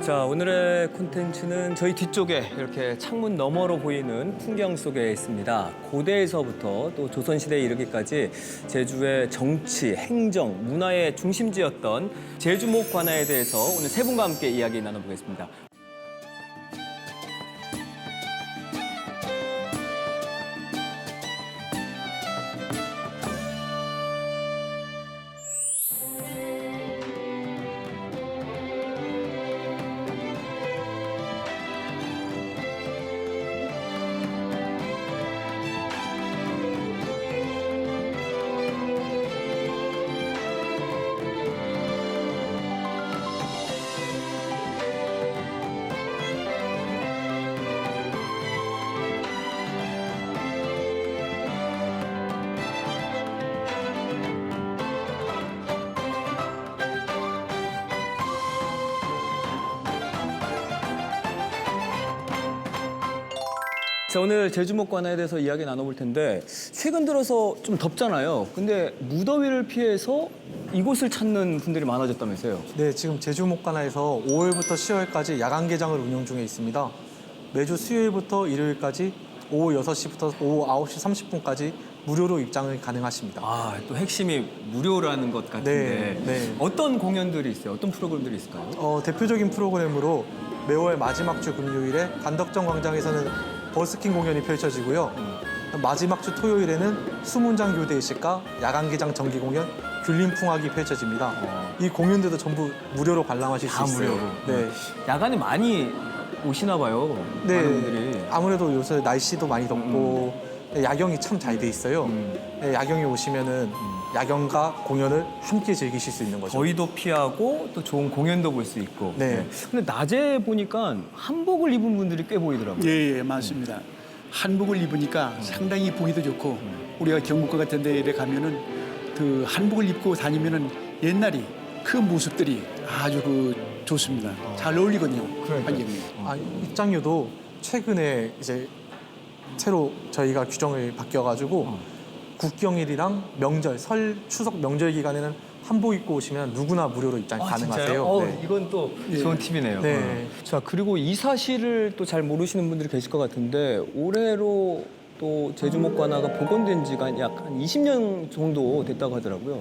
자, 오늘의 콘텐츠는 저희 뒤쪽에 이렇게 창문 너머로 보이는 풍경 속에 있습니다. 고대에서부터 또 조선시대에 이르기까지 제주의 정치, 행정, 문화의 중심지였던 제주목 관아에 대해서 오늘 세 분과 함께 이야기 나눠보겠습니다. 자, 오늘 제주목 관아에 대해서 이야기 나눠볼 텐데 최근 들어서 좀 덥잖아요. 근데 무더위를 피해서 이곳을 찾는 분들이 많아졌다면서요. 네, 지금 제주목관아에서 5월부터 10월까지 야간 개장을 운영 중에 있습니다. 매주 수요일부터 일요일까지 오후 6시부터 오후 9시 30분까지 무료로 입장을 가능하십니다. 아, 또 핵심이 무료라는 것 같은데 네. 어떤 공연들이 있어요? 어떤 프로그램들이 있을까요? 대표적인 프로그램으로 매월 마지막 주 금요일에 관덕정 광장에서는 버스킹 공연이 펼쳐지고요. 마지막 주 토요일에는 수문장 교대의식과 야간 개장 정기 공연, 귤림풍악이 펼쳐집니다. 이 공연들도 전부 무료로 관람하실 수 다 있어요. 무료로. 네. 야간에 많이 오시나 봐요. 네, 많은 분들이. 아무래도 요새 날씨도 많이 덥고 야경이 참 잘 돼 있어요. 네, 야경에 오시면은 야경과 공연을 함께 즐기실 수 있는 거죠. 더위도 피하고 또 좋은 공연도 볼 수 있고. 네. 근데 낮에 보니까 한복을 입은 분들이 꽤 보이더라고요. 예, 맞습니다. 한복을 입으니까 상당히 보기도 좋고 우리가 경복궁 같은 데 가면은 그 한복을 입고 다니면은 옛날이 그 모습들이 아주 좋습니다. 잘 어울리거든요. 환경이. 입장료도 최근에 이제 새로 저희가 규정을 바뀌어가지고 국경일이랑 명절, 설, 추석 명절 기간에는 한복 입고 오시면 누구나 무료로 입장 가능하세요. 진짜요? 네. 이건 또 좋은 팁이네요. 네. 자, 그리고 이 사실을 또 잘 모르시는 분들이 계실 것 같은데 올해로 또 제주목 관아가 복원된 지가 약 한 20년 정도 됐다고 하더라고요.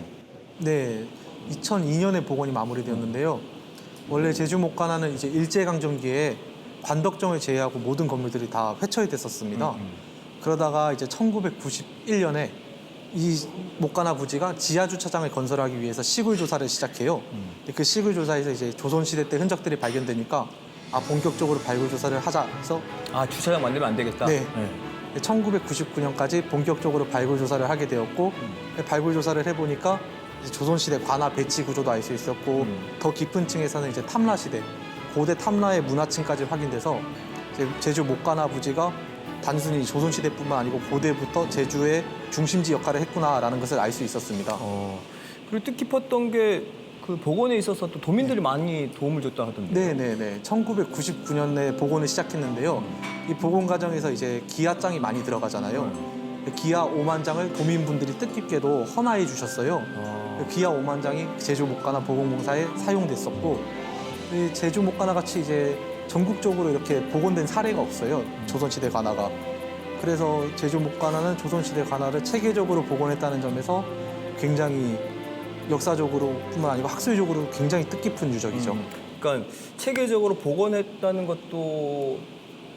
네, 2002년에 복원이 마무리되었는데요. 원래 제주목관아는 이제 일제강점기에 관덕정을 제외하고 모든 건물들이 다 회처리 됐었습니다. 그러다가 이제 1991년에 이 목관아 부지가 지하 주차장을 건설하기 위해서 시굴 조사를 시작해요. 근데 그 시굴 조사에서 이제 조선시대 때 흔적들이 발견되니까 본격적으로 발굴 조사를 하자 해서 아, 주차장 만들면 안 되겠다? 네. 1999년까지 본격적으로 발굴 조사를 하게 되었고 발굴 조사를 해보니까 이제 조선시대 관아 배치 구조도 알 수 있었고 더 깊은 층에서는 이제 탐라시대 고대 탐라의 문화층까지 확인돼서 이제 제주 목관아 부지가 단순히 조선시대뿐만 아니고 고대부터 제주의 중심지 역할을 했구나라는 것을 알 수 있었습니다. 그리고 뜻깊었던 게 그 복원에 있어서 또 도민들이 많이 도움을 줬다 하던데. 네네네. 1999년에 복원을 시작했는데요. 이 복원 과정에서 이제 기아장이 많이 들어가잖아요. 기아 5만 장을 도민분들이 뜻깊게도 헌화해 주셨어요. 기아 5만 장이 제주 목관아 복원공사에 사용됐었고, 이 제주 목관아 같이 이제 전국적으로 이렇게 복원된 사례가 없어요. 조선시대 관아가. 그래서 제주 목관아는 조선시대 관아를 체계적으로 복원했다는 점에서 굉장히 역사적으로 뿐만 아니고 학술적으로 굉장히 뜻깊은 유적이죠. 그러니까 체계적으로 복원했다는 것도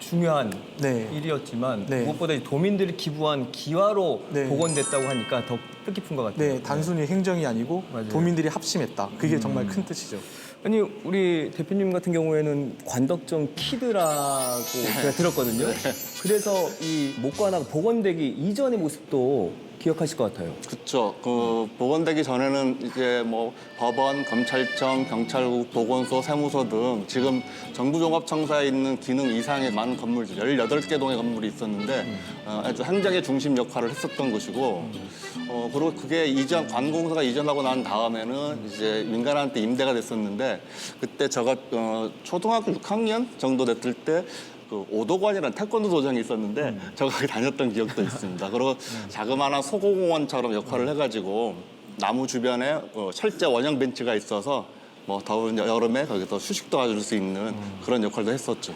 중요한 네. 일이었지만 네. 무엇보다 이 도민들이 기부한 기와로 네. 복원됐다고 하니까 더 뜻깊은 것 같아요. 네, 단순히 행정이 아니고 맞아요. 도민들이 합심했다. 그게 정말 큰 뜻이죠. 아니, 우리 대표님 같은 경우에는 관덕정 키드라고 제가 들었거든요. 그래서 이 목관아가 복원되기 이전의 모습도 기억하실 것 같아요. 그렇죠. 그 복원되기 전에는 이제 뭐 법원, 검찰청, 경찰국, 보건소, 세무서 등 지금 정부종합청사에 있는 기능 이상의 많은 건물들 18개 동의 건물이 있었는데 아주 행정의 중심 역할을 했었던 것이고 그리고 그게 이전 관공서가 이전하고 난 다음에는 이제 민간한테 임대가 됐었는데 그때 제가 초등학교 6학년 정도 됐을 때 그 오도관이라는 태권도 도장이 있었는데 제가 거기 다녔던 기억도 있습니다. 그리고 자그마한 소공원처럼 역할을 해가지고 나무 주변에 철제 원형 벤치가 있어서 뭐 더운 여름에 거기서 휴식도 가질 수 있는 그런 역할도 했었죠.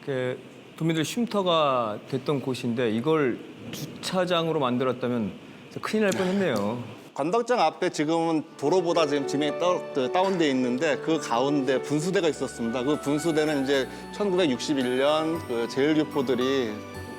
그 도민들 쉼터가 됐던 곳인데 이걸 주차장으로 만들었다면 진짜 큰일 날 뻔했네요. 관덕장 앞에 지금은 도로보다 지금 지명이 다운돼 있는데 그 가운데 분수대가 있었습니다. 그 분수대는 이제 1961년 그 제일교포들이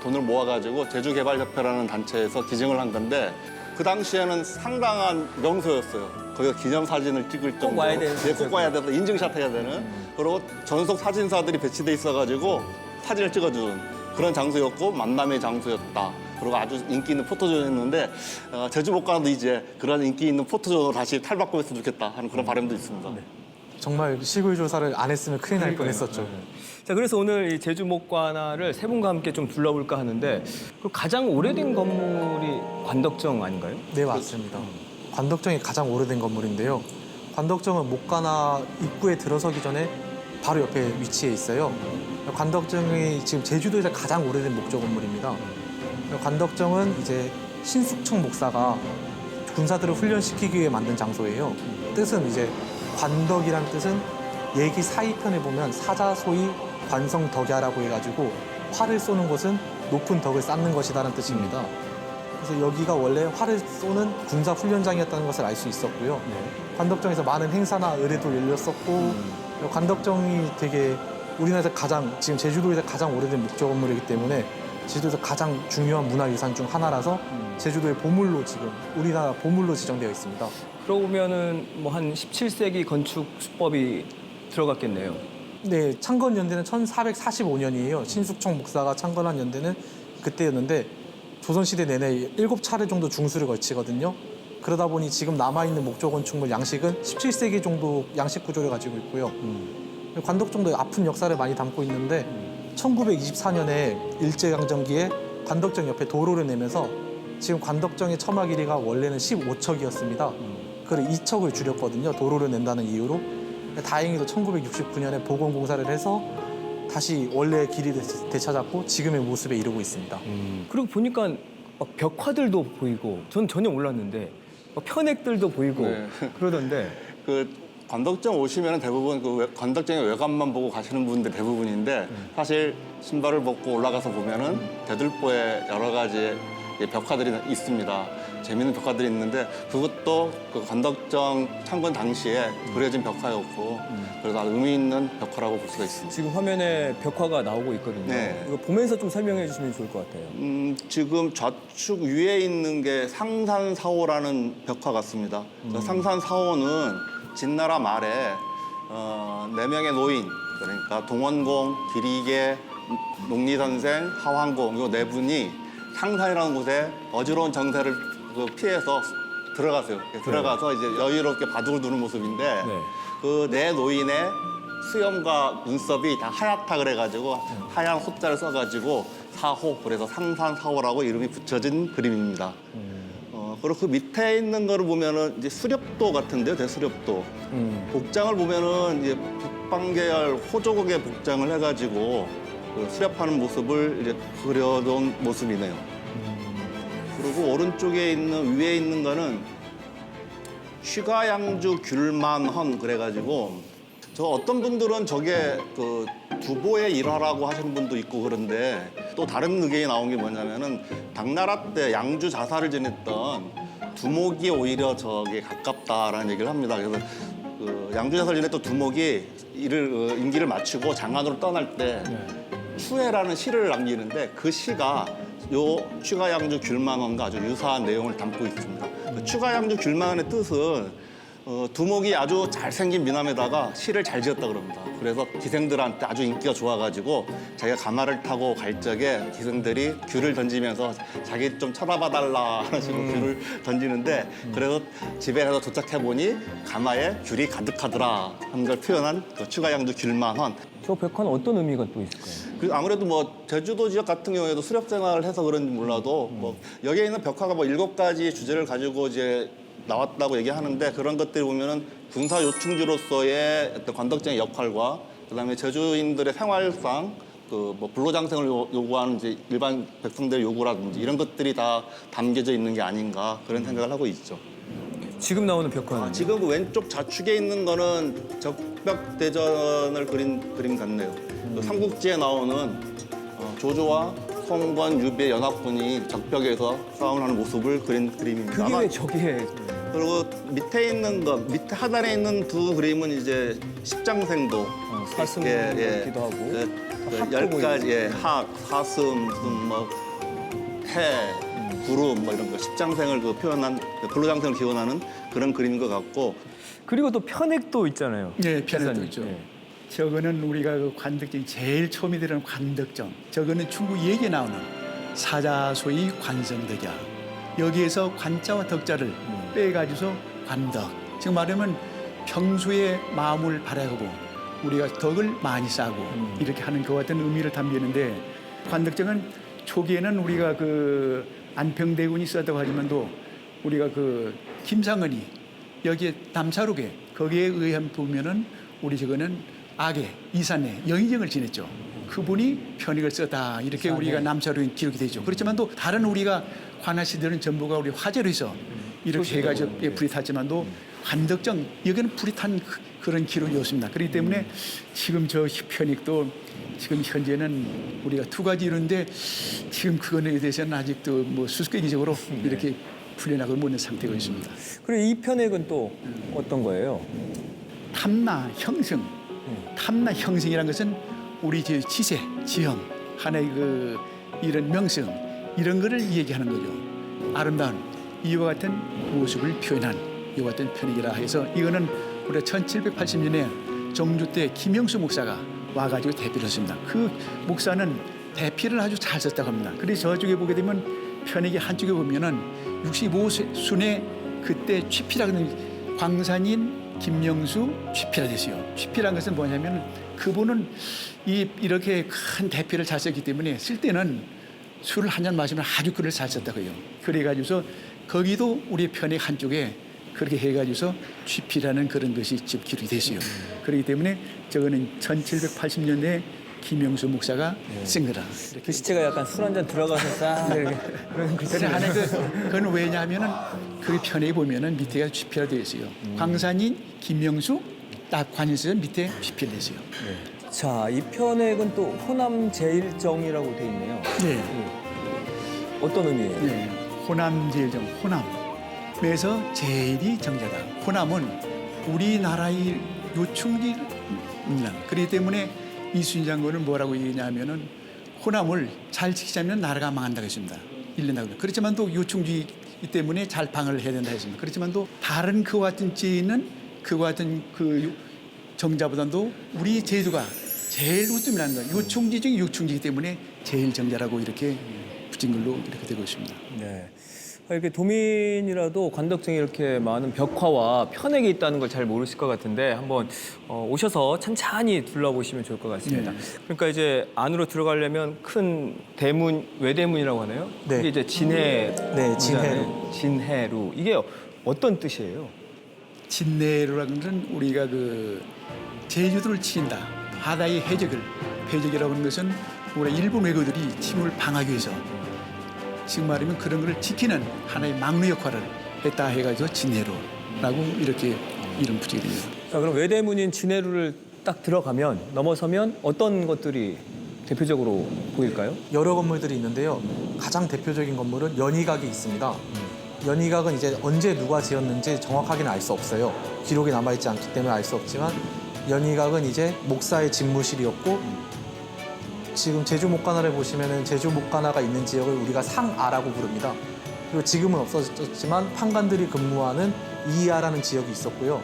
돈을 모아가지고 제주개발협회라는 단체에서 기증을 한 건데 그 당시에는 상당한 명소였어요. 거기서 기념사진을 찍을 정도로. 와야 되는 네, 꼭 와야 돼서 인증샷 해야 되는. 그리고 전속 사진사들이 배치돼 있어가지고 사진을 찍어주는 그런 장소였고 만남의 장소였다. 그리고 아주 인기 있는 포토존이었는데 제주 못 가도 이제 그런 인기 있는 포토존으로 다시 탈바꿈했으면 좋겠다 하는 그런 바람도 있습니다. 정말 시골 조사를 안 했으면 큰일 날 뻔했었죠. 자, 그래서 오늘 이 제주 목관화를 세 분과 함께 좀 둘러볼까 하는데 그 가장 오래된 건물이 관덕정 아닌가요? 네, 맞습니다. 관덕정이 가장 오래된 건물인데요. 관덕정은 목관화 입구에 들어서기 전에 바로 옆에 위치해 있어요. 관덕정이 지금 제주도에서 가장 오래된 목조 건물입니다. 관덕정은 이제 신숙청 목사가 군사들을 훈련시키기 위해 만든 장소예요. 뜻은 이제 관덕이란 뜻은 예기 사이편에 보면 사자소이 관성덕야라고 해가지고 활을 쏘는 곳은 높은 덕을 쌓는 것이다라는 뜻입니다. 그래서 여기가 원래 활을 쏘는 군사 훈련장이었다는 것을 알 수 있었고요. 관덕정에서 많은 행사나 의례도 열렸었고 관덕정이 되게 우리나라에서 가장 지금 제주도에서 가장 오래된 목조 건물이기 때문에 제주도에서 가장 중요한 문화유산 중 하나라서 제주도의 보물로 지금 우리나라 보물로 지정되어 있습니다. 그러고 보면은 뭐 한 17세기 건축 수법이 들어갔겠네요. 네, 창건 연대는 1445년이에요. 신숙청 목사가 창건한 연대는 그때였는데 조선시대 내내 7차례 정도 중수를 거치거든요. 그러다 보니 지금 남아있는 목조 건축물 양식은 17세기 정도 양식 구조를 가지고 있고요. 관덕정도 아픈 역사를 많이 담고 있는데 1924년에 일제강점기에 관덕정 옆에 도로를 내면서 지금 관덕정의 처마 길이가 원래는 15척이었습니다. 그걸 2척을 줄였거든요. 도로를 낸다는 이유로. 다행히도 1969년에 보건공사를 해서 다시 원래의 길이를 되찾았고 지금의 모습에 이르고 있습니다. 그리고 보니까 막 벽화들도 보이고 전 전혀 몰랐는데 막 편액들도 보이고 네. 그러던데 그 관덕정 오시면 대부분 그 관덕정의 외관만 보고 가시는 분들 대부분인데 사실 신발을 벗고 올라가서 보면은 대들보에 여러 가지 벽화들이 있습니다. 재미있는 벽화들이 있는데 그것도 그 관덕정 창건 당시에 그려진 벽화였고 그래서 아주 의미 있는 벽화라고 볼 수가 있습니다. 지금 화면에 벽화가 나오고 있거든요. 네. 이거 보면서 좀 설명해 주시면 좋을 것 같아요. 지금 좌측 위에 있는 게 상산사호라는 벽화 같습니다. 그 상산사호는 진나라 말에 4명의 노인, 그러니까 동원공, 기리개, 농리선생, 하황공 이 4분이 상산이라는 곳에 어지러운 정세를 피해서 들어가세요. 들어가서 이제 여유롭게 바둑을 두는 모습인데 그 4노인의 수염과 눈썹이 다 하얗다 그래가지고 하얀 호자를 써가지고 사호, 그래서 상산사호라고 이름이 붙여진 그림입니다. 그리고 그 밑에 있는 거를 보면은 이제 수렵도 같은데요, 대수렵도. 복장을 보면은 이제 북방계열 호족의 복장을 해가지고 그 수렵하는 모습을 이제 그려놓은 모습이네요. 그리고 오른쪽에 있는 위에 있는 거는 취가양주 귤만헌 그래가지고 저 어떤 분들은 저게 그 두보의 일화라고 하시는 분도 있고 그런데 또 다른 의견이 나온 게 뭐냐면은 당나라 때 양주 자사를 지냈던 두목이 오히려 저게 가깝다라는 얘기를 합니다. 그래서 그 양주 자사를 지냈던 두목이 임기를 마치고 장안으로 떠날 때 추해라는 시를 남기는데 그 시가 요 취가양주 귤만헌과 아주 유사한 내용을 담고 있습니다. 그 취가양주 귤만헌의 뜻은 두목이 아주 잘생긴 미남에다가 시를 잘 지었다 그럽니다. 그래서 기생들한테 아주 인기가 좋아가지고 자기가 가마를 타고 갈 적에 기생들이 귤을 던지면서 자기 좀 쳐다봐달라 하는 식으로 귤을 던지는데 그래서 집에 가서 도착해보니 가마에 귤이 가득하더라 하는 걸 표현한 그 취가양주 귤만헌. 저 벽화는 어떤 의미가 또 있을까요? 그 아무래도 뭐 제주도 지역 같은 경우에도 수렵 생활을 해서 그런지 몰라도 뭐 여기에 있는 벽화가 뭐 7가지 주제를 가지고 이제 나왔다고 얘기하는데 그런 것들이 보면은 군사 요충지로서의 어떤 관덕정의 역할과 그다음에 제주인들의 생활상 그 뭐 불로장생을 요구하는 이제 일반 백성들의 요구라든지 이런 것들이 다 담겨져 있는 게 아닌가 그런 생각을 하고 있죠. 지금 나오는 벽화는 지금 그 왼쪽 좌측에 있는 거는 적벽 대전을 그린 그림 같네요. 그 삼국지에 나오는 조조와 송건, 유비의 연합군이 적벽에서 싸움하는 모습을 그린 그림입니다. 그게 아마 왜 저기에 그리고 밑에 있는 거, 밑에 하단에 있는 두 그림은 이제 십장생도 사슴 이렇게, 같기도 하고 그 학도 10가지 학, 사슴, 무슨 뭐 해, 구름 뭐 이런 거 십장생을 그 표현한 불로장생을 기원하는 그런 그림인 것 같고 그리고 또 편액도 있잖아요. 네, 편액도 박사님. 있죠. 네. 저거는 우리가 그 관덕정 제일 처음에 들은 관덕정. 저거는 중국 얘기에 나오는 사자소의 관성덕이야. 여기에서 관자와 덕자를 빼가지고서 관덕. 지금 말하면 평소에 마음을 바라고 우리가 덕을 많이 쌓고 이렇게 하는 그 같은 의미를 담기는데 관덕정은 초기에는 우리가 그 안평대군이 썼다고 하지만도 우리가 그 김상은이 여기에 남사록에 거기에 의하면 보면은 우리 저거는 악의 이산의 영의정을 지냈죠. 그분이 편익을 썼다 이렇게 우리가 남사록에 기록이 되죠. 그렇지만 또 다른 우리가 관아시들은 전부가 우리 화재로 해서 이렇게 해가지고 불이 탔지만도 관덕정 여기는 불이 탄 그런 기록이 없습니다. 그렇기 때문에 지금 저 편익도 지금 현재는 우리가 두 가지 이런데 지금 그거에 대해서는 아직도 뭐 수수께끼적으로 이렇게 풀려나가고 못 있는 상태가 있습니다. 그리고 이 편액은 또 어떤 거예요? 탐나 형성, 탐나 형성이라는 것은 우리 저 지세, 지형, 하나의 그 이런 명성 이런 거를 얘기하는 거죠. 아름다운 이와 같은 모습을 표현한 이와 같은 편익이라 해서 이거는 우리가 1780년에 정주 때 김영수 목사가 와가지고 대피를 했습니다. 그 목사는 대피를 아주 잘 썼다고 합니다. 그래서 저쪽에 보게 되면 편익의 한쪽에 보면은 65순에 그때 취필하는 광산인 김명수 취필화 됐어요. 취필한 것은 뭐냐면 그분은 이렇게 큰 대피를 잘 썼기 때문에 쓸 때는 술을 한 잔 마시면 아주 글을 잘 썼다고 해요. 그래가지고서 거기도 우리 편익 한쪽에 그렇게 해가지고서 취필하는 그런 것이 집 기록이 됐어요. 그렇기 때문에 저거는 1780년대 김영수 목사가 쓴 거라. 그 시체가 약간 술 한 잔 들어가서 싹 이렇게 그런 글씨. 그래 하는 그건 왜냐하면은 그 편에 보면은 밑에가 취필화 되어 있어요. 광산인 김명수 딱 관인서전 밑에 취필돼 있어요. 자, 이 편액은 또 호남 제일정이라고 돼 있네요. 네. 어떤 의미예요? 네. 호남 제일정 호남에서 제일이 정자다. 호남은 우리나라의 요충지입니다. 그렇기 때문에 이순신 장군은 뭐라고 얘기냐면은 호남을 잘 지키자면 나라가 망한다고 했습니다. 일른다고. 그렇지만 또 요충지이기 때문에 잘 방어를 해야 된다 했습니다. 그렇지만 또 다른 그와 같은 지는 그와 같은 그 정자보다도 우리 제주가 제일 우뜸이라는 거예요. 요충지 중에 요충지이기 때문에 제일 정자라고 이렇게 붙인 걸로 이렇게 되고 있습니다. 네. 이렇게 도민이라도 관덕정에 이렇게 많은 벽화와 편액이 있다는 걸 잘 모르실 것 같은데 한번 오셔서 찬찬히 둘러보시면 좋을 것 같습니다. 네. 그러니까 이제 안으로 들어가려면 큰 대문, 외대문이라고 하나요? 네. 이게 이제 진해, 네, 진해루. 진해루. 이게 어떤 뜻이에요? 진내로라는 것은 우리가 그 제주도를 치인다. 바다의 해적이라고 하는 것은 우리 일본 외교들이 침을 방하기 위해서 지금 말하면 그런 걸 지키는 하나의 막루 역할을 했다 해가지고 진해로라고 이렇게 이름 붙이게 됩니다. 자, 그럼 외대문인 진해루를 딱 들어가면 넘어서면 어떤 것들이 대표적으로 보일까요? 여러 건물들이 있는데요. 가장 대표적인 건물은 연희각이 있습니다. 연희각은 이제 언제 누가 지었는지 정확하게는 알 수 없어요. 기록이 남아있지 않기 때문에 알 수 없지만 연희각은 이제 목사의 집무실이었고 지금 제주 목가나를 보시면은 제주 목가나가 있는 지역을 우리가 상아라고 부릅니다. 그리고 지금은 없어졌지만 판관들이 근무하는 이하라는 지역이 있었고요.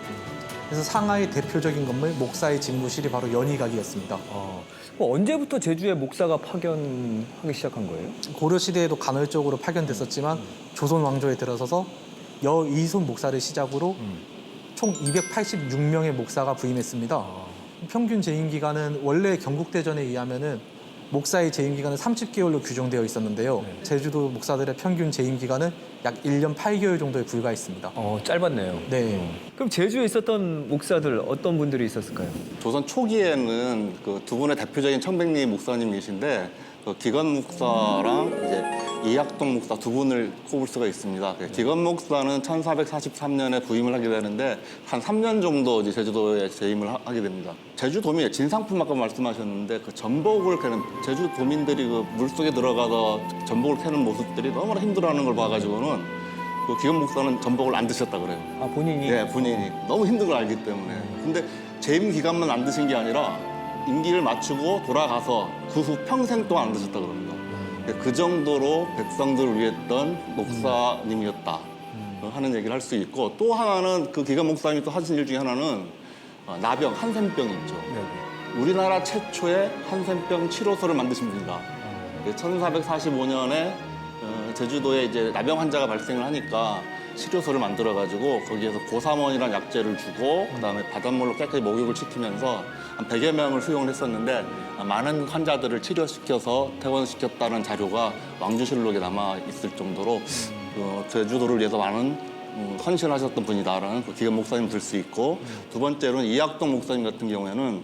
그래서 상하의 대표적인 건물 목사의 집무실이 바로 연희각이었습니다. 언제부터 제주에 목사가 파견하기 시작한 거예요? 고려 시대에도 간헐적으로 파견됐었지만 조선 왕조에 들어서서 여이손 목사를 시작으로 총 286명의 목사가 부임했습니다. 평균 재임 기간은 원래 경국대전에 의하면은 목사의 재임 기간은 30개월로 규정되어 있었는데요. 제주도 목사들의 평균 재임 기간은 약 1년 8개월 정도에 불과했습니다. 짧았네요. 네. 그럼 제주에 있었던 목사들 어떤 분들이 있었을까요? 조선 초기에는 그 두 분의 대표적인 청백리 목사님이신데 그 기건 목사랑 이제 이학동 목사 두 분을 꼽을 수가 있습니다. 기건 목사는 1443년에 부임을 하게 되는데 한 3년 정도 이제 제주도에 재임을 하게 됩니다. 제주도민의 진상품 아까 말씀하셨는데 그 전복을 캐는 제주도민들이 그 물속에 들어가서 전복을 캐는 모습들이 너무나 힘들어하는 걸 봐가지고는 그 기건 목사는 전복을 안 드셨다 그래요. 아, 본인이? 네, 본인이 너무 힘든 걸 알기 때문에. 근데 재임 기간만 안 드신 게 아니라 임기를 마치고 돌아가서 그 후 평생 동안 안 드셨다 그럽니다. 그 정도로 백성들을 위했던 목사님이었다 하는 얘기를 할 수 있고, 또 하나는 그 기간 목사님이 또 하신 일 중에 하나는 나병, 한센병이 있죠. 네. 우리나라 최초의 한센병 치료소를 만드신 분이다. 1445년에 제주도에 이제 나병 환자가 발생을 하니까 치료소를 만들어가지고 거기에서 고삼원이라는 약재를 주고 그다음에 바닷물로 깨끗이 목욕을 시키면서 한 100여 명을 수용을 했었는데 많은 환자들을 치료시켜서 퇴원시켰다는 자료가 왕주실록에 남아 있을 정도로 제주도를 위해서 많은 헌신을 하셨던 분이다라는 그 기간 목사님 들 수 있고, 두 번째로는 이학동 목사님 같은 경우에는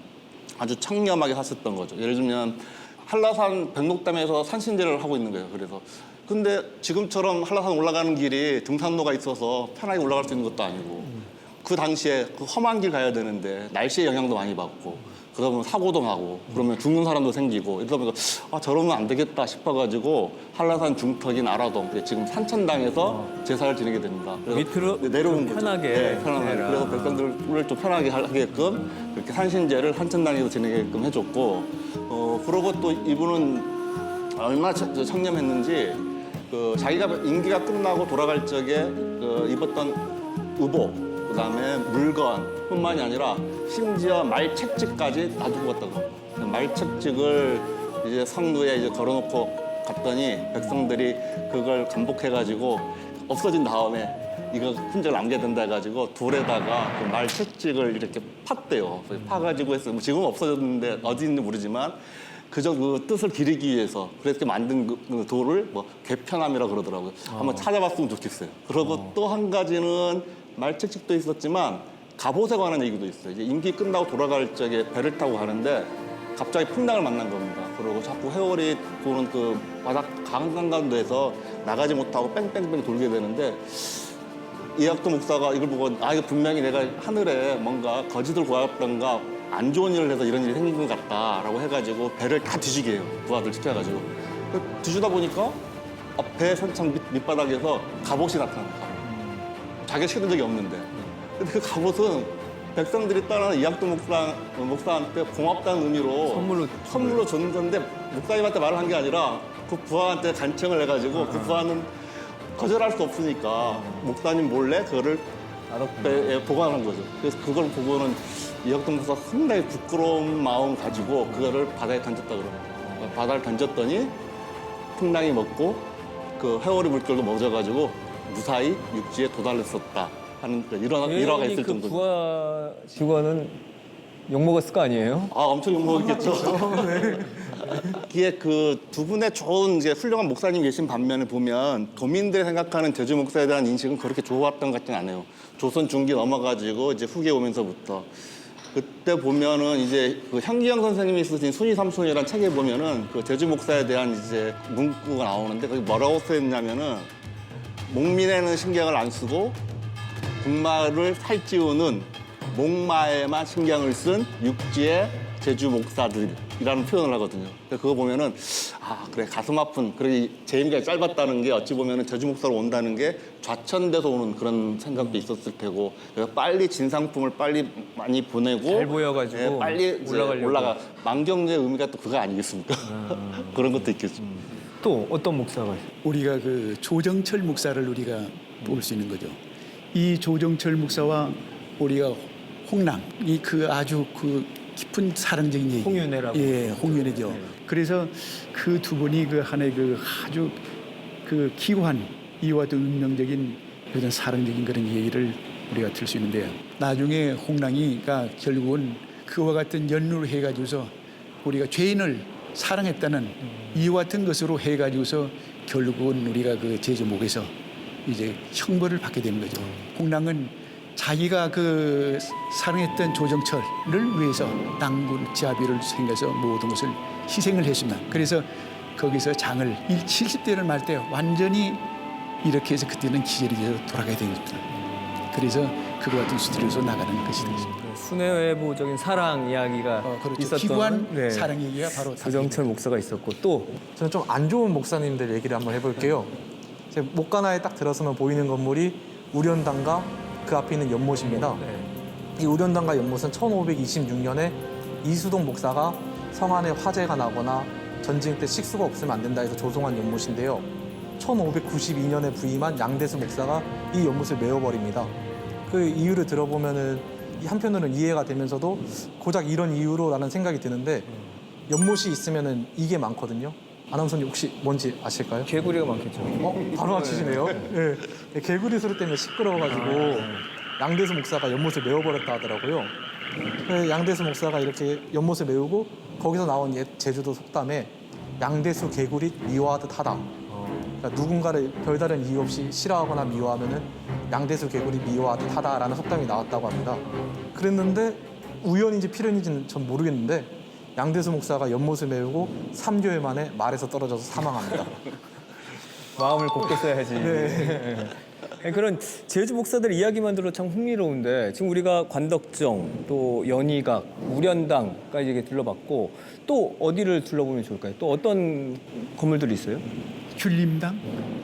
아주 청렴하게 사셨던 거죠. 예를 들면 한라산 백록담에서 산신제를 하고 있는 거예요. 그래서 근데 지금처럼 한라산 올라가는 길이 등산로가 있어서 편하게 올라갈 수 있는 것도 아니고 그 당시에 그 험한 길 가야 되는데 날씨의 영향도 많이 받고 그러다 보면 사고도 나고 그러면 죽는 사람도 생기고 이러다 보니까 저러면 안 되겠다 싶어가지고 한라산 중턱인 아라동, 지금 산천당에서 제사를 지내게 됩니다. 그래서 밑으로 내려온 거죠. 편하게 네, 편하게. 지내라. 그래서 백성들을 좀 편하게 하게끔 그렇게 산신제를 산천당에서 지내게끔 해줬고, 그러고 또 이분은 얼마나 청렴했는지 자기가 임기가 끝나고 돌아갈 적에 입었던 의복, 그다음에 물건뿐만이 아니라 심지어 말책찍까지 놔두고 갔다고. 말책찍을 이제 성루에 이제 걸어놓고 갔더니 백성들이 그걸 감복해가지고 없어진 다음에 이거 흔적을 남겨야 된다 해가지고 돌에다가 그 말책찍을 이렇게 팠대요. 파가지고 했어요. 지금은 없어졌는데 어디 있는지 모르지만 그저 그 뜻을 기리기 위해서 그렇게 만든 그 돌을 뭐 개편함이라 그러더라고요. 한번 찾아봤으면 좋겠어요. 그리고 또 한 가지는 말책찍도 있었지만 갑옷에 관한 얘기도 있어요. 이제 임기 끝나고 돌아갈 적에 배를 타고 가는데 갑자기 풍랑을 만난 겁니다. 그리고 자꾸 회오리 도는 그 바닥 강간간도에서 나가지 못하고 뺑뺑뺑 돌게 되는데 이학도 목사가 이걸 보고 이거 분명히 내가 하늘에 뭔가 거지들 구하던가 안 좋은 일을 해서 이런 일이 생긴 것 같다라고 해가지고 배를 다 뒤지게 해요. 부하들 시켜가지고. 뒤지다 보니까 배 선창 밑바닥에서 갑옷이 나타납니다. 자기가 시킨 적이 없는데. 근데 그 갑옷은 백성들이 따라는 이학도 목사한테 고맙다는 의미로 선물로 줬는 건데 목사님한테 말을 한 게 아니라 그 부하한테 간청을 해가지고 그 부하는 거절할 수 없으니까 목사님 몰래 그거를 배에 보관한 거죠. 그래서 그걸 보고는 이학도 목사가 상당히 부끄러운 마음 가지고 그거를 바다에 던졌다 그럽니다. 바다를 던졌더니 풍랑이 먹고 그 회오리 물결도 멎어가지고 무사히 육지에 도달했었다 하는 일화가 있을 그 정도로. 부하 직원은 욕먹었을 거 아니에요? 엄청 욕먹었겠죠. 기에 그 두 분의 좋은 이제 훌륭한 목사님 계신 반면에 보면 도민들이 생각하는 제주 목사에 대한 인식은 그렇게 좋았던 것 같지는 않아요. 조선 중기 넘어가지고 이제 후기에 오면서부터 그때 보면은 이제 그 향기영 선생님이 쓰신 순위 삼손이라는 책에 보면은 그 제주 목사에 대한 이제 문구가 나오는데 거기 뭐라고 써있냐면은 목민에는 신경을 안 쓰고 국마를 살찌우는 목마에만 신경을 쓴 육지의 제주 목사들이라는 표현을 하거든요. 그거 보면은 그래 가슴 아픈 그래 재임기가 짧았다는 게 어찌 보면은 제주 목사로 온다는 게 좌천돼서 오는 그런 생각도 있었을 테고 그래서 빨리 진상품을 빨리 많이 보내고 잘 보여가지고 빨리 올라가 망경제의 의미가 또 그거 아니겠습니까? 그런 것도 있겠죠. 또 어떤 목사가 있어요? 우리가 그 조정철 목사를 우리가 볼 수 있는 거죠. 이 조정철 목사와 우리가 홍남이 그 아주 그 깊은 사랑적인 얘기. 홍윤회라고. 예, 홍윤회죠. 네. 그래서 그 두 분이 그 하나의 그 아주 그 기구한 이와도 운명적인 그런 사랑적인 그런 얘기를 우리가 들 수 있는데요. 나중에 홍랑이가 결국은 그와 같은 연루를 해가지고서 우리가 죄인을 사랑했다는 이와 같은 것으로 해가지고서 결국은 우리가 그 제주목에서 이제 형벌을 받게 되는 거죠. 홍랑은 자기가 그 사랑했던 조정철을 위해서 당군 자비를 생겨서 모든 것을 희생을 했습니다. 그래서 거기서 장을 70대를 말 때 완전히 이렇게 해서 그때는 기절이 돼서 돌아가야 됩니다. 그래서 그와 같은 수트리에서 나가는 것이 되겠습니다. 순애회보적인 사랑 이야기가 그렇죠. 있었던 기구한 네. 사랑 얘기가 바로 조정철 목사가 있었고 또 저는 좀 안 좋은 목사님들 얘기를 한번 해볼게요. 제 목가나에 딱 들어서면 보이는 건물이 우련당과 그 앞에 있는 연못입니다. 네. 이 우련당과 연못은 1526년에 이수동 목사가 성안에 화재가 나거나 전쟁 때 식수가 없으면 안 된다 해서 조성한 연못인데요. 1592년에 부임한 양대수 목사가 이 연못을 메워버립니다. 그 이유를 들어보면은 한편으로는 이해가 되면서도 고작 이런 이유로라는 생각이 드는데 연못이 있으면은 이게 많거든요. 아나운서님 혹시 뭔지 아실까요? 개구리가 많겠죠. 바로 맞히시네요. 네. 개구리 소리 때문에 시끄러워가지고 양대수 목사가 연못을 메워버렸다 하더라고요. 그래서 양대수 목사가 이렇게 연못을 메우고 거기서 나온 옛 제주도 속담에 양대수 개구리 미워하듯 하다. 그러니까 누군가를 별다른 이유 없이 싫어하거나 미워하면은 양대수 개구리 미워하듯 하다라는 속담이 나왔다고 합니다. 그랬는데 우연인지 필연인지는 전 모르겠는데 양대수 목사가 연못을 메우고 3개월 만에 말에서 떨어져서 사망합니다. 마음을 곱게 써야지. 네. 그런 제주 목사들 이야기만 들어도 참 흥미로운데 지금 우리가 관덕정, 또 연희각, 우련당까지 이렇게 둘러봤고 또 어디를 둘러보면 좋을까요? 또 어떤 건물들이 있어요? 귤림당.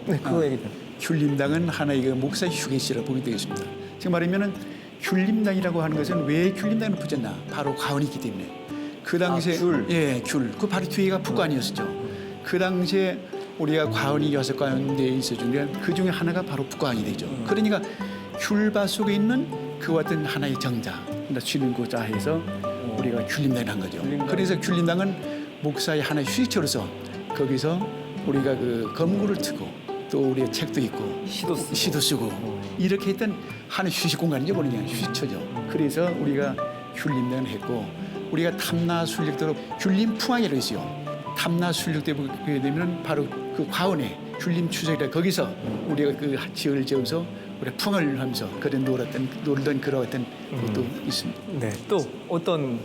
네, 그거 얘기 좀. 귤림당은 하나의 그 목사 휴게실을 보게 되겠습니다. 지금 말하면은 귤림당이라고 하는 것은 왜 귤림당을 붙였나? 바로 과원이 있기 때문에. 그 당시에 귤. 예, 귤. 그 바로 뒤에가 북관이었었죠. 그 당시에 우리가 과원이 6과원에 있어 중에 그 중에 하나가 바로 북과원이 되죠. 그러니까 귤밭 속에 있는 그와 같은 하나의 정자, 쉬는 곳자 해서 우리가 귤림당을 한 거죠. 그래서 귤림당은 목사의 하나의 휴식처로서 거기서 우리가 그 검구를 트고 또 우리의 책도 읽고 시도 쓰고 이렇게 했던 하나의 휴식 공간이죠. 그러냐 휴식처죠. 그래서 우리가 귤림당을 했고 우리가 탐나순력도로 귤림풍왕이라고 있어요. 탐나순력도에 보게 되면 바로 그 과원에 귤림 추석이라 거기서 우리가 그 지을 지어서 우리 풍을 하면서 그런 놀던 그런 어떤 것도 있습니다. 네, 또 어떤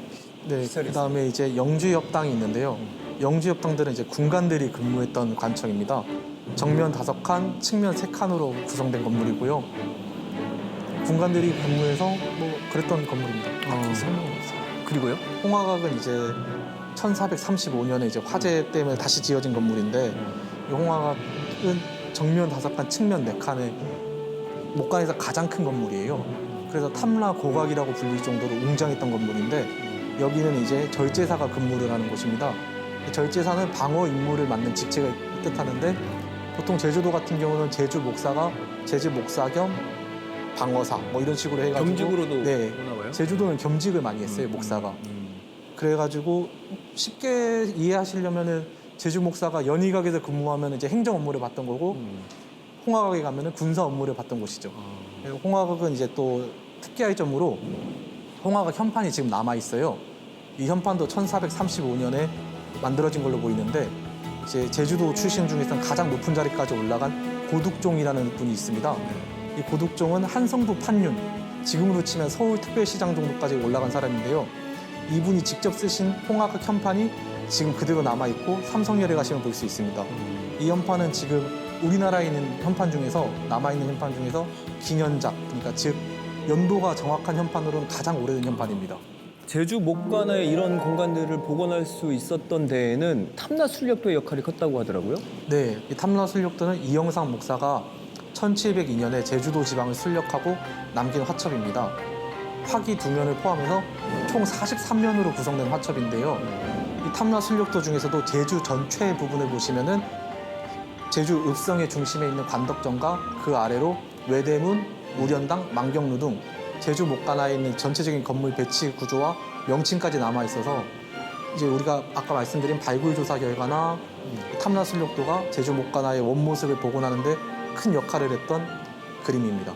네, 시설이 그다음에 이제 영주협당이 있는데요. 영주협당들은 이제 군관들이 근무했던 관청입니다. 정면 5칸, 측면 3칸으로 구성된 건물이고요. 군관들이 근무해서 뭐 그랬던 건물입니다. 딱히 설명이 없어요. 그리고요? 홍화각은 이제 1435년에 이제 화재 때문에 다시 지어진 건물인데 이 홍화각은 정면 5칸, 측면 4칸의 목간에서 가장 큰 건물이에요. 그래서 탐라 고각이라고 불릴 정도로 웅장했던 건물인데 여기는 이제 절제사가 근무를 하는 곳입니다. 절제사는 방어 임무를 맡는 직책을 뜻하는데 보통 제주도 같은 경우는 제주 목사가 제주 목사 겸 방어사 뭐 이런 식으로 해가지고 겸직으로도 네, 오나 봐요? 제주도는 겸직을 많이 했어요 목사가. 그래가지고 쉽게 이해하시려면은 제주 목사가 연희각에서 근무하면 이제 행정 업무를 받던 거고 홍화각에 가면은 군사 업무를 받던 곳이죠. 그리고 홍화각은 이제 또 특이할 점으로 홍화각 현판이 지금 남아 있어요. 이 현판도 1435년에 만들어진 걸로 보이는데 이제 제주도 출신 중에서는 가장 높은 자리까지 올라간 고둑종이라는 분이 있습니다. 이 고둑종은 한성부 판륜, 지금으로 치면 서울특별시장 정도까지 올라간 사람인데요. 이분이 직접 쓰신 홍화각 현판이 지금 그대로 남아있고 삼성열에 가시면 볼 수 있습니다. 이 현판은 지금 우리나라에 있는 현판 중에서 남아있는 현판 중에서 기년작, 그러니까 즉 연도가 정확한 현판으로는 가장 오래된 현판입니다. 제주 목관에 이런 공간들을 복원할 수 있었던 데에는 탐나순력도의 역할이 컸다고 하더라고요. 네, 이 탐라순력도는 이영상 목사가 1702년에 제주도 지방을 순력하고 남긴 화첩입니다. 화기 2면을 포함해서 총 43면으로 구성된 화첩인데요. 이 탐라순력도 중에서도 제주 전체 부분을 보시면은 제주 읍성의 중심에 있는 관덕정과 그 아래로 외대문, 우련당, 망경루 등 제주 목관하에 있는 전체적인 건물 배치 구조와 명칭까지 남아 있어서 이제 우리가 아까 말씀드린 발굴 조사 결과나 탐라순력도가 제주 목관하의 원모습을 복원하는데 큰 역할을 했던 그림입니다.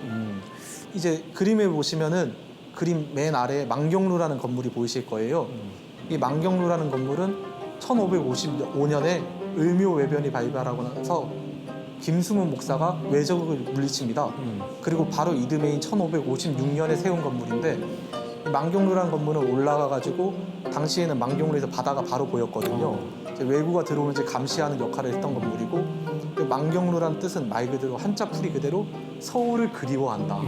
이제 그림을 보시면은 그림 맨 아래에 망경루라는 건물이 보이실 거예요. 이 망경루라는 건물은 1555년에 을묘외변이 발발하고 나서 김수문 목사가 외적을 물리칩니다. 그리고 바로 이듬해인 1556년에 세운 건물인데 이 망경루라는 건물은 올라가가지고 당시에는 망경루에서 바다가 바로 보였거든요. 이제 외구가 들어오는지 감시하는 역할을 했던 건물이고 그 망경루란 뜻은 말 그대로 한자 풀이 그대로 서울을 그리워한다.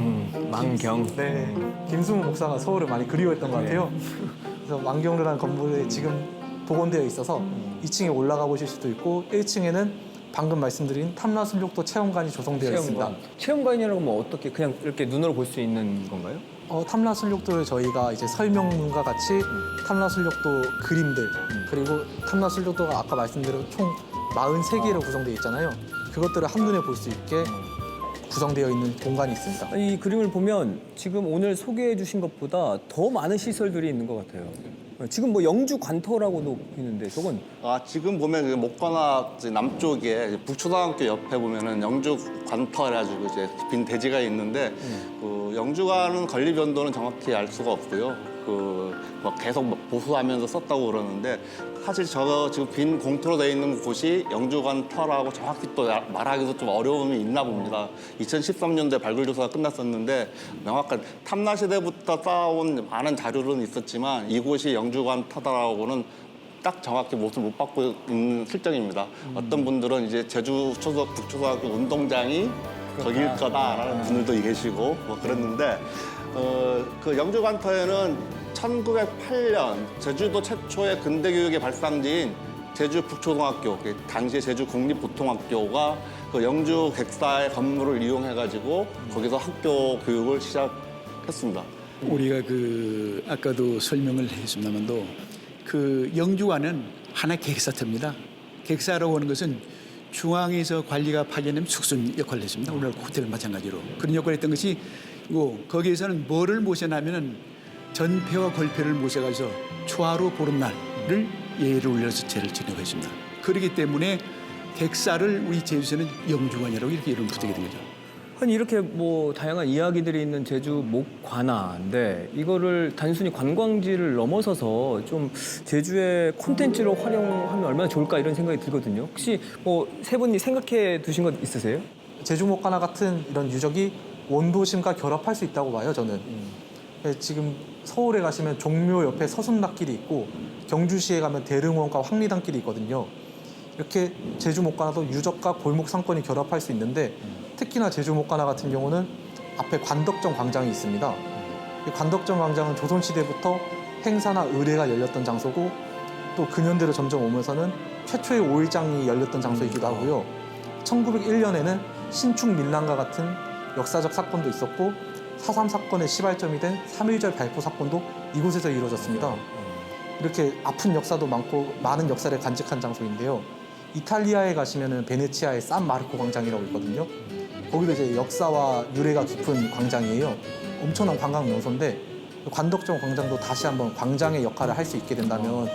망경. 네, 김수무 목사가 서울을 많이 그리워했던 것 같아요. 그래서 망경루라는 건물에 지금 복원되어 있어서 2층에 올라가 보실 수도 있고 1층에는 방금 말씀드린 탐라술육도 체험관이 조성되어 있습니다. 체험관이라고 뭐 어떻게 그냥 이렇게 눈으로 볼 수 있는 건가요? 탐라술육도를 저희가 이제 설명문과 같이 탐라술육도 그림들 그리고 탐라술육도가 아까 말씀드린 총 43개로 구성되어 있잖아요. 그것들을 한눈에 볼 수 있게 구성되어 있는 공간이 있습니다. 이 그림을 보면 지금 오늘 소개해 주신 것보다 더 많은 시설들이 있는 것 같아요. 지금 뭐 영주 관터라고도 있는데 저건 지금 보면 그 목관화 이제 남쪽에 북초등학교 옆에 보면은 영주 관터 해가지고 이제 빈 대지가 있는데 그 영주관은 건립 연도는 정확히 알 수가 없고요. 뭐 계속 보수하면서 썼다고 그러는데 사실 저 지금 빈 공터로 되어 있는 곳이 영주관터라고 정확히 또 말하기도 좀 어려움이 있나 봅니다. 2013년도에 발굴 조사가 끝났었는데 명확한 탐라 시대부터 쌓아온 많은 자료는 있었지만 이곳이 영주관터다라고는 딱 정확히 몫을 못 받고 있는 실정입니다. 어떤 분들은 이제 제주 북초등학교 운동장이 거길 거다라는 분들도 계시고 뭐 그랬는데 그 영주관터에는 1908년 제주도 최초의 근대교육의 발상지인 제주 북초등학교, 당시의 제주 국립보통학교가 그 영주 객사의 건물을 이용해가지고 거기서 학교 교육을 시작했습니다. 우리가 그 아까도 설명을 했습니다만도 그 영주관은 하나의 객사터입니다. 객사라고 하는 것은 중앙에서 관리가 파견된 숙소 역할을 했습니다. 오늘 호텔 마찬가지로 그런 역할을 했던 것이 거기에서는 뭐를 모셔냐면은 전패와 걸패를 모셔가서 초하루 보름날을 예를 올려서 제를 지내고 있습니다. 그렇기 때문에 객사를 우리 제주에서는 영주관이라고 이렇게 이름을 붙이게 된 거죠. 아니 이렇게 뭐 다양한 이야기들이 있는 제주 목관화인데 이거를 단순히 관광지를 넘어서서 좀 제주의 콘텐츠로 활용하면 얼마나 좋을까 이런 생각이 들거든요. 혹시 뭐 세 분이 생각해 두신 것 있으세요? 제주 목관화 같은 이런 유적이 원도심과 결합할 수 있다고 봐요, 저는. 지금 서울에 가시면 종묘 옆에 서순락길이 있고 경주시에 가면 대릉원과 황리단길이 있거든요. 이렇게 제주 목관화도 유적과 골목 상권이 결합할 수 있는데 특히나 제주 목관화 같은 경우는 앞에 관덕정 광장이 있습니다. 이 관덕정 광장은 조선시대부터 행사나 의례가 열렸던 장소고 또 근현대로 점점 오면서는 최초의 5일장이 열렸던 장소이기도 하고요. 1901년에는 신축 밀란과 같은 역사적 사건도 있었고 4.3 사건의 시발점이 된 3.1절 발포 사건도 이곳에서 이루어졌습니다. 이렇게 아픈 역사도 많고 많은 역사를 간직한 장소인데요. 이탈리아에 가시면은 베네치아의 산 마르코 광장이라고 있거든요. 거기도 이제 역사와 유래가 깊은 광장이에요. 엄청난 관광 명소인데 관덕정 광장도 다시 한번 광장의 역할을 할 수 있게 된다면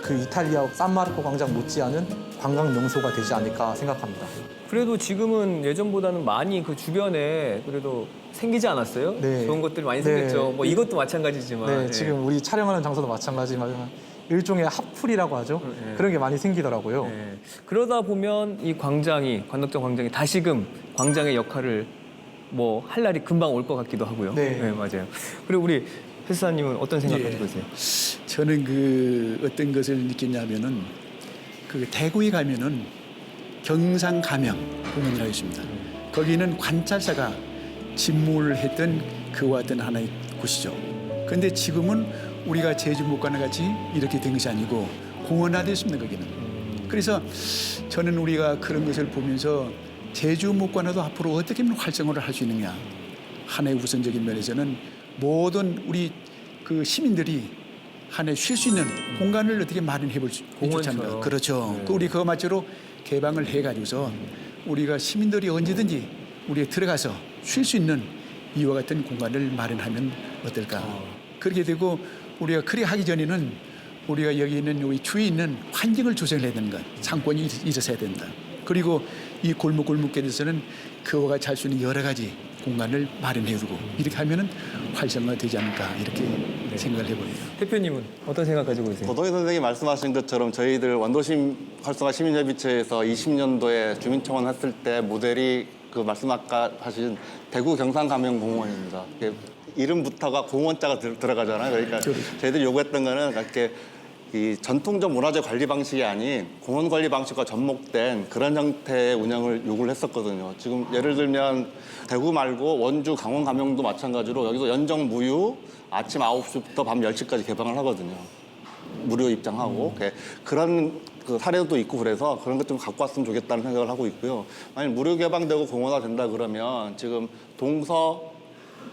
그 이탈리아 산 마르코 광장 못지않은 관광 명소가 되지 않을까 생각합니다. 그래도 지금은 예전보다는 많이 그 주변에 그래도 생기지 않았어요? 네. 좋은 것들이 많이 네. 생겼죠. 뭐 이것도 마찬가지지만. 네, 예. 지금 우리 촬영하는 장소도 마찬가지지만 일종의 핫플이라고 하죠. 네. 그런 게 많이 생기더라고요. 예. 그러다 보면 이 광장이 관덕정 광장이 다시금 광장의 역할을 뭐 할 날이 금방 올 것 같기도 하고요. 네. 맞아요. 그리고 우리 회사님은 어떤 생각 가지고 계세요? 저는 그 어떤 것을 느꼈냐면은 그 대구에 가면은 경상가명 공원이라고 있습니다. 거기는 관찰사가 집무를 했던 그와 같은 하나의 곳이죠. 그런데 지금은 우리가 제주 목관화 같이 이렇게 된 것이 아니고 공원화됐습니다. 거기는. 그래서 저는 우리가 그런 것을 보면서 제주 목관화도 앞으로 어떻게 하면 활성화를 할 수 있느냐. 하나의 우선적인 면에서는 모든 우리 그 시민들이 하나의 쉴 수 있는 공간을 어떻게 마련해 볼 수 있잖아요. 그렇죠. 그 우리 그거 맞춰로 개방을 해가지고서 우리가 시민들이 언제든지 우리가 들어가서 쉴 수 있는 이와 같은 공간을 마련하면 어떨까. 그렇게 되고 우리가 그렇게 하기 전에는 우리가 여기 있는 우리 주위에 있는 환경을 조성을 해야 되는 것. 상권이 일어서야 된다. 그리고 이 골목골목길에서는 그와 같이 할 수 있는 여러 가지 공간을 마련해두고 이렇게 하면은 활성화되지 않을까 이렇게 생각을 해봅니다. 대표님은 어떤 생각 가지고 계세요? 고동희 선생님이 말씀하신 것처럼 저희들 원도심 활성화 시민협의체에서 20년도에 주민청원 했을 때 모델이 그 말씀 아까 하신 대구 경상가명공원입니다. 이름부터가 공원자가 들어가잖아요. 그러니까 저희들이 요구했던 거는 이렇게 이 전통적 문화재 관리 방식이 아닌 공원 관리 방식과 접목된 그런 형태의 운영을 요구를 했었거든요. 지금 예를 들면 대구 말고 원주, 강원, 감영도 마찬가지로 여기도 연정 무휴 아침 9시부터 밤 10시까지 개방을 하거든요. 무료 입장하고 그런 그 사례도 있고 그래서 그런 것 좀 갖고 왔으면 좋겠다는 생각을 하고 있고요. 만약 무료 개방되고 공원화 된다 그러면 지금 동서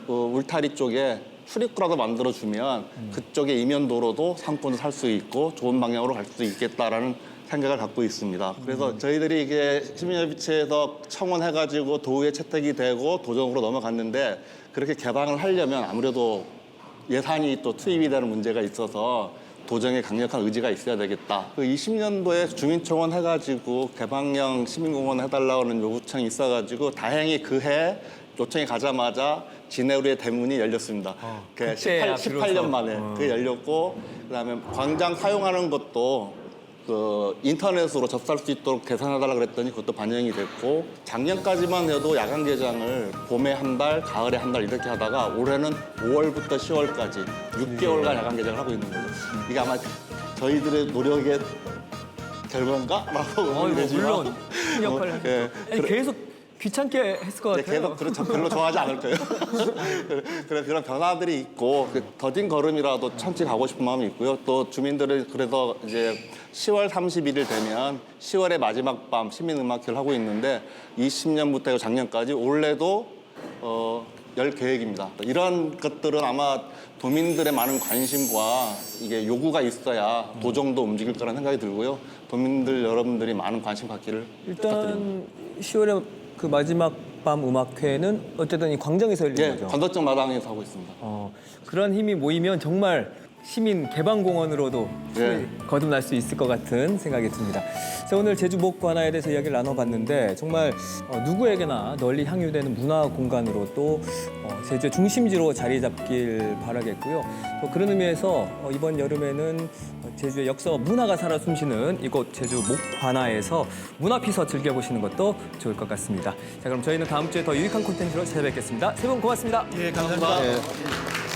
울타리 쪽에 출입구라도 만들어주면 그쪽에 이면도로도 상권을 살 수 있고 좋은 방향으로 갈 수 있겠다라는 생각을 갖고 있습니다. 그래서 저희들이 이게 시민협의체에서 청원해가지고 도의에 채택이 되고 도정으로 넘어갔는데 그렇게 개방을 하려면 아무래도 예산이 또 투입이 되는 문제가 있어서 도정에 강력한 의지가 있어야 되겠다. 그 20년도에 주민청원 해가지고 개방형 시민공원 해달라는 요구청이 있어가지고 다행히 그해 요청이 가자마자 진해우리의 대문이 열렸습니다. 그때야 18년 만에 그게 열렸고 그다음에 광장 사용하는 것도 그 인터넷으로 접수할 수 있도록 개선해달라 그랬더니 그것도 반영이 됐고 작년까지만 해도 야간 개장을 봄에 한 달, 가을에 한 달 이렇게 하다가 올해는 5월부터 10월까지 6개월간 야간 개장을 하고 있는 거죠. 이게 아마 저희들의 노력의 결과인가라고 의문이 되지만 물론 큰 역할을 하죠. 예. 아니, 계속 귀찮게 했을 것 네, 같아요. 계속 그렇죠. 별로 좋아하지 않을 거예요. 그런 변화들이 있고 더딘 걸음이라도 천천히 가고 싶은 마음이 있고요. 또 주민들은 그래서 이제 10월 31일 되면 10월의 마지막 밤 시민음악회를 하고 있는데 20년부터 작년까지 올해도 열 계획입니다. 이런 것들은 아마 도민들의 많은 관심과 이게 요구가 있어야 도정도 움직일 거라는 생각이 들고요. 도민들 여러분들이 많은 관심 갖기를 부탁드립니다. 일단 10월에 그 마지막 밤 음악회는 어쨌든 이 광장에서 열리는 예, 거죠. 건덕정 마당에서 하고 있습니다. 그런 힘이 모이면 정말 시민 개방공원으로도 네. 거듭날 수 있을 것 같은 생각이 듭니다. 자, 오늘 제주 목 관아에 대해서 이야기를 나눠봤는데 정말 누구에게나 널리 향유되는 문화 공간으로 또 제주의 중심지로 자리 잡길 바라겠고요. 또 그런 의미에서 이번 여름에는 제주의 역사와 문화가 살아 숨쉬는 이곳 제주 목 관아에서 문화피서 즐겨보시는 것도 좋을 것 같습니다. 자, 그럼 저희는 다음 주에 더 유익한 콘텐츠로 찾아뵙겠습니다. 세 분 고맙습니다. 예, 감사합니다. 예.